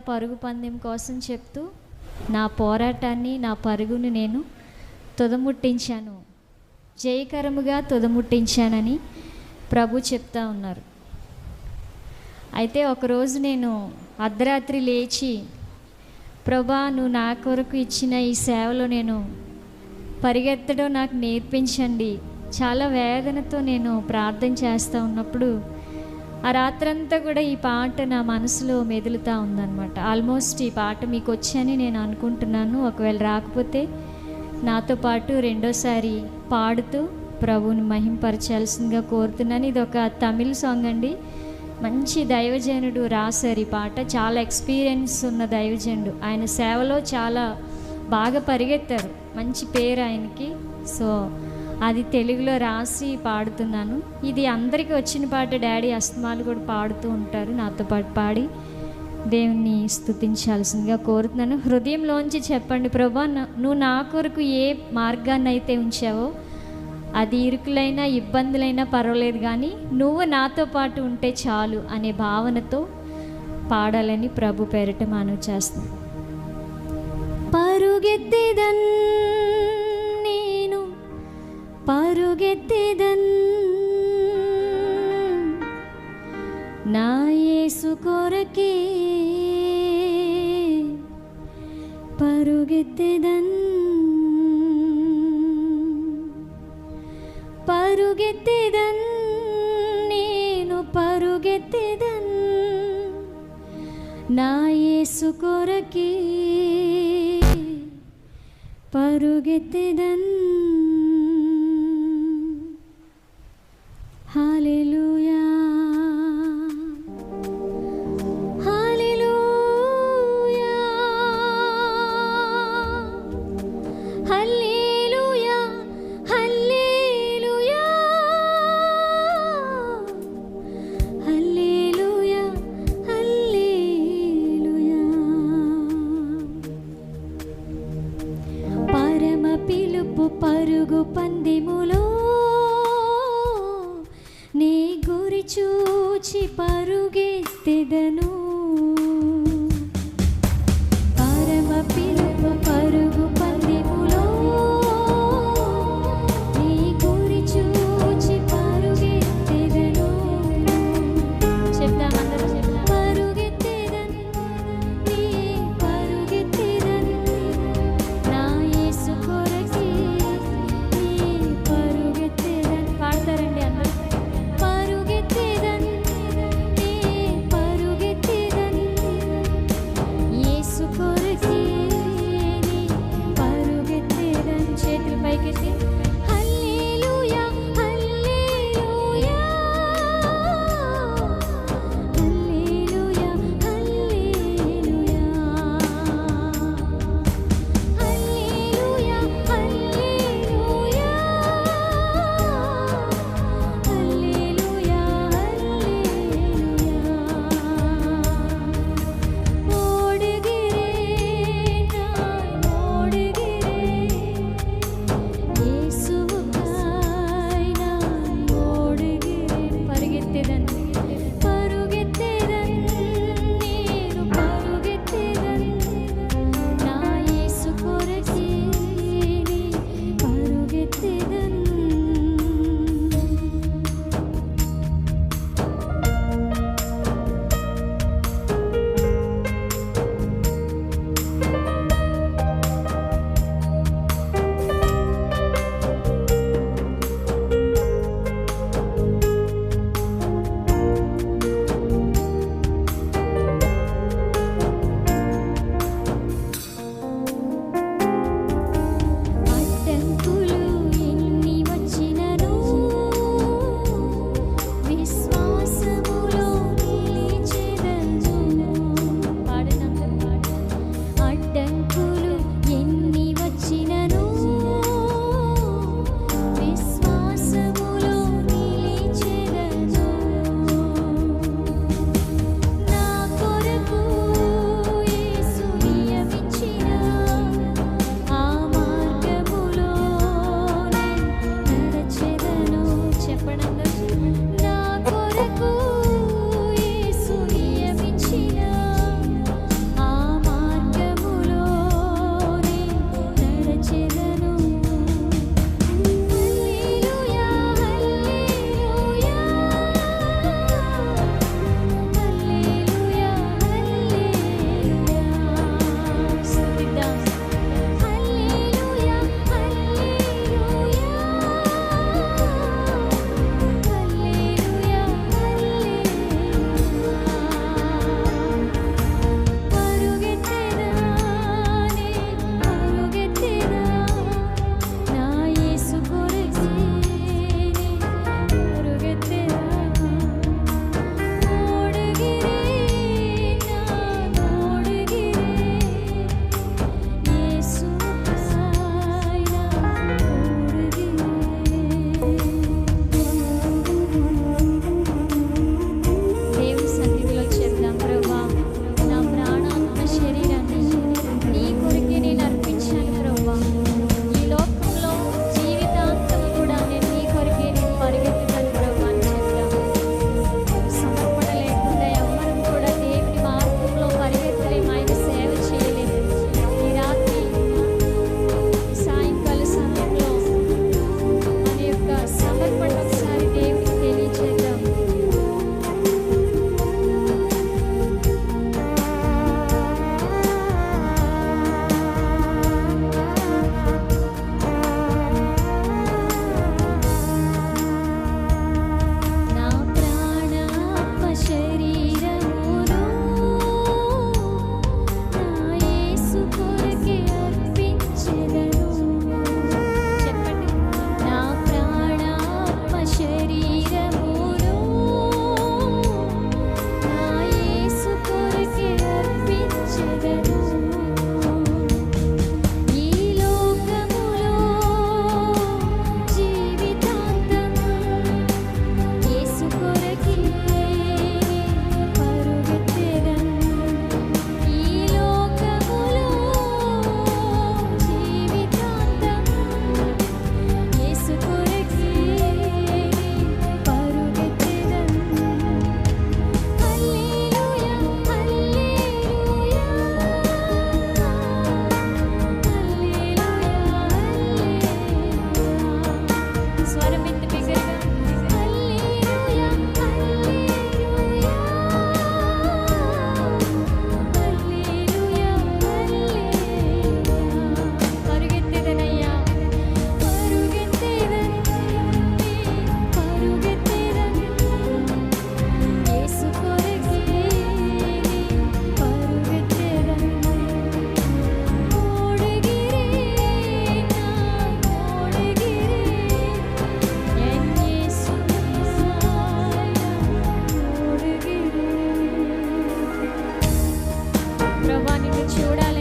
పరుగు పందెం కోసం చెప్తూ నా పోరాటాన్ని, నా పరుగును నేను తుదముట్టించాను, జయకరముగా తుదముట్టించానని ప్రభు చెప్తా ఉన్నారు. అయితే ఒకరోజు నేను అర్ధరాత్రి లేచి, ప్రభా నువ్వు నా కొరకు ఇచ్చిన ఈ సేవలో నేను పరిగెత్తడం నాకు నేర్పించండి, చాలా వేదనతో నేను ప్రార్థన చేస్తూ ఉన్నప్పుడు ఆ రాత్రంతా కూడా ఈ పాట నా మనసులో మెదులుతూ ఉందన్నమాట. ఆల్మోస్ట్ ఈ పాట మీకు వచ్చని నేను అనుకుంటున్నాను. ఒకవేళ రాకపోతే నాతో పాటు రెండోసారి పాడుతూ ప్రభువుని మహింపరచాల్సిందిగా కోరుతున్నాను. ఇది ఒక తమిళ్ సాంగ్ అండి. మంచి దైవజనుడు రాశారు ఈ పాట. చాలా ఎక్స్పీరియన్స్ ఉన్న దైవజనుడు. ఆయన సేవలో చాలా బాగా పరిగెత్తారు, మంచి పేరు ఆయనకి. సో అది తెలుగులో రాసి పాడుతున్నాను. ఇది అందరికీ వచ్చిన పాట. డాడీ అస్తమాలు కూడా పాడుతూ ఉంటారు, నాతో పాటు పాడి దేవుణ్ణి స్తుతించాల్సిందిగా కోరుతున్నాను. హృదయంలోంచి చెప్పండి, ప్రభా నువ్వు నా కొరకు ఏ మార్గాన్ని అయితే ఉంచావో అది ఇరుకులైనా ఇబ్బందులైనా పర్వాలేదు, కానీ నువ్వు నాతో పాటు ఉంటే చాలు అనే భావనతో పాడాలని ప్రభు పేరిట మనవి చేస్తాను. పరుగెత్తెదన్ నేను పరుగెత్తెదన్ నా యేసు కొరకే, పరుగెత్తెదన్ పరుగెత్తెదన్ నేను పరుగెత్తెదన్ నా యేసు కొరకే, పరుగెత్తెదన్. హల్లెలూయా హల్లెలూయా హల్లెలూయా హల్లెలూయా హల్లెలూయా హల్లెలూయా. పరమ పిలుపు పరుగు పందెములో నీ గురి చూచి పరుగెత్తెదను. పరమ పిలుపు పరుగు పందెములో నీ గురి చూచి పరుగెత్తెదను. చెప్దామందరూ చెప్దాం. పరుగెత్తెదన్ నీ పరుగెత్తెదన్ నా యేసు కొరకే, నీ పరుగెత్తెదన్. పాడతారండి అందరూ. పరుగెత్తెదన్ నీ పరుగెత్తెదన్ ప్రభా నిన్ను చూడాలి